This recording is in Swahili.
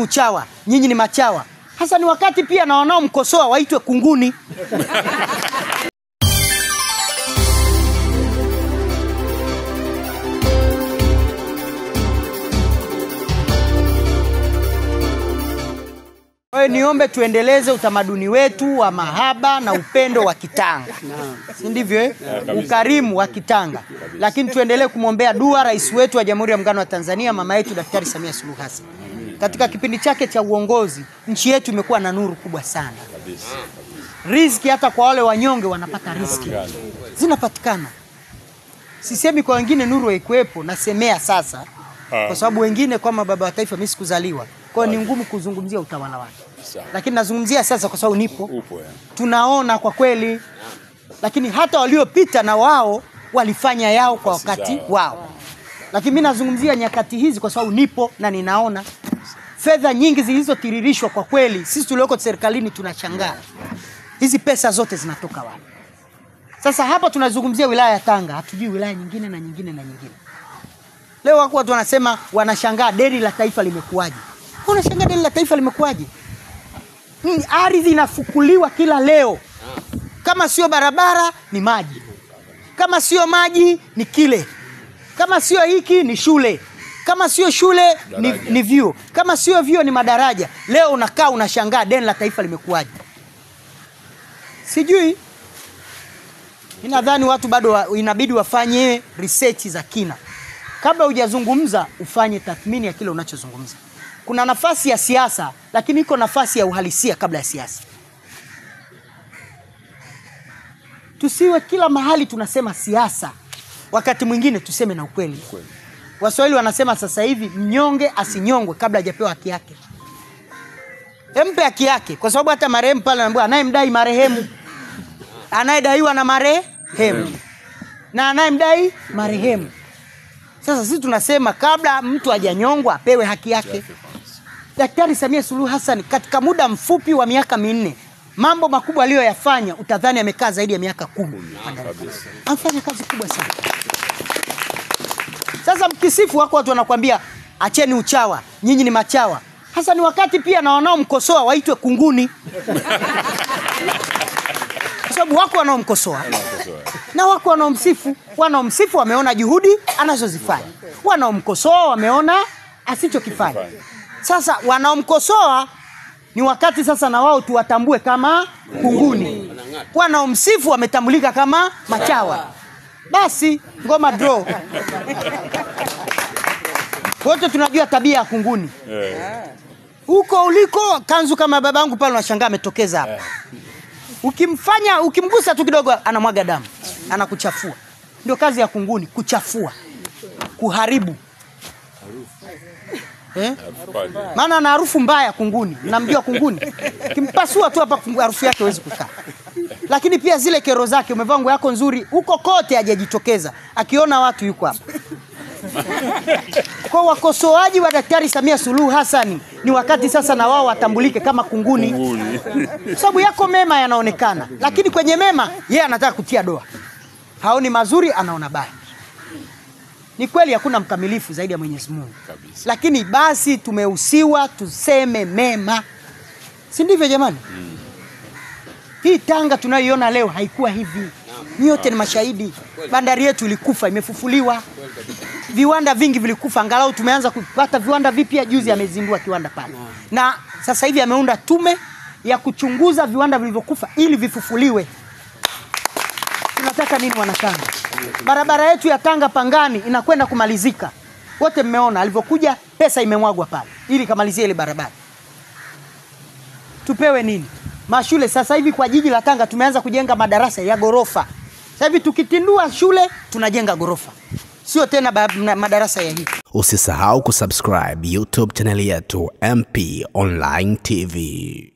Uchawa, nyinyi ni machawa. Hasa ni wakati pia na wanaomkosoa waitwe kunguni. Niombe tuendeleze utamaduni wetu wa mahaba na upendo wa Kitanga. Si ndivyo? Ukarimu wa Kitanga. Lakini tuendelee kumwombea dua rais wetu wa Jamhuri ya Muungano wa Tanzania, mama yetu Daktari Samia Suluhu Hassan. Katika kipindi chake cha uongozi, nchi yetu imekuwa na nuru kubwa sana. Riziki hata kwa wale wanyonge wanapata riziki. Zinapatikana. Sisemi kwa wengine nuru haikuwepo, nasemea sasa. Kwa sababu wengine kama baba wa taifa mimi sikuzaliwa. Kwa ni ngumu kuzungumzia utawala wake. Lakini nazungumzia sasa kwa sababu nipo. Tunaona kwa kweli. Lakini hata waliopita na wao walifanya yao kwa wakati wao. Lakini mimi nazungumzia nyakati hizi kwa sababu nipo na ninaona fedha nyingi zilizotiririshwa kwa kweli. Sisi tulioko serikalini tunashangaa. Hizi pesa zote zinatoka wapi? Sasa hapa tunazungumzia wilaya ya Tanga, hatujui wilaya nyingine na nyingine na nyingine. Leo watu wanasema wanashangaa deni la taifa limekuaje. Wanashangaa deni la taifa limekuaje? Ardhi inafukuliwa kila leo. Kama sio barabara ni maji. Kama sio maji ni kile. Kama sio hiki ni shule. Kama sio shule ni vyuo. Kama sio vyuo ni madaraja. Leo unakaa unashangaa deni la taifa limekuaje. Sijui. Ninadhani watu bado inabidi wafanye research za kina. Kabla hujazungumza ufanye tathmini ya kile unachozungumza. Kuna nafasi ya siasa, lakini iko nafasi ya uhalisia kabla ya siasa. Tusiwe kila mahali tunasema siasa, wakati mwingine tuseme na ukweli. Waswahili wanasema sasa hivi mnyonge asinyongwe kabla hajapewa haki yake. Mpe haki yake, kwa sababu hata marehemu pale anaambiwa anayemdai marehemu, anayedaiwa na marehemu, na anayemdai marehemu. Sasa sisi tunasema kabla mtu hajanyongwa apewe haki yake. Daktari Samia Suluhu Hassan katika muda mfupi wa miaka 4 mambo makubwa aliyoyafanya utadhani amekaa zaidi ya miaka 10. Amefanya kazi kubwa sana. Sasa mkisifu wako watu wanakuambia acheni uchawa, nyinyi ni machawa. Hasa ni wakati pia na wanaomkosoa waitwe kunguni. Kwa sababu wako wanaomkosoa na wako wanaomsifu. Wanaomsifu wameona juhudi anazozifanya. Wanaomkosoa wameona asichokifanya. Sasa wanaomkosoa ni wakati sasa na wao tuwatambue kama kunguni. Wanaomsifu wametambulika kama machawa. Basi ngoma draw. Wote tunajua tabia ya kunguni. Huko uliko kanzu kama babangu pale unashangaa ametokeza hapa. Ukimgusa tu kidogo anamwaga damu, anakuchafua. Ndio kazi ya kunguni, kuchafua, kuharibu. Maana ana harufu mbaya kunguni. Mnamjua kunguni? Kimpasua tu hapa harufu yake haiwezi kukaa. Lakini pia zile kero zake, umevaa nguo yako nzuri, huko kote hajajitokeza. Akiona watu yuko hapa. Kwa wakosoaji wa Daktari Samia Suluhu Hassan ni wakati sasa na wao watambulike kama kunguni. Sababu yako mema yanaonekana, lakini kwenye mema yeye anataka kutia doa. Haoni mazuri, anaona baya. Ni kweli hakuna mkamilifu zaidi ya Mwenyezi Mungu. Lakini basi tumehusiwa tuseme mema. Si ndivyo jamani? Hii Tanga tunayoiona leo haikuwa hivi. Nyote ni mashahidi. Bandari yetu ilikufa, imefufuliwa. Viwanda vingi vilikufa, angalau tumeanza kupata viwanda vipya. Juzi amezindua kiwanda pale. Na sasa hivi ameunda tume ya kuchunguza viwanda vilivyokufa ili vifufuliwe. Tunataka nini wanatanga? Barabara yetu ya Tanga Pangani inakwenda kumalizika. Wote mmeona alivyokuja pesa imemwagwa pale ili kamalizie ile barabara. Tupewe nini? Mashule sasa hivi kwa jiji la Tanga tumeanza kujenga madarasa ya gorofa. Sasa hivi tukitindua shule tunajenga gorofa. Sio tena madarasa ya hivi. Usisahau kusubscribe YouTube channel yetu MP Online TV.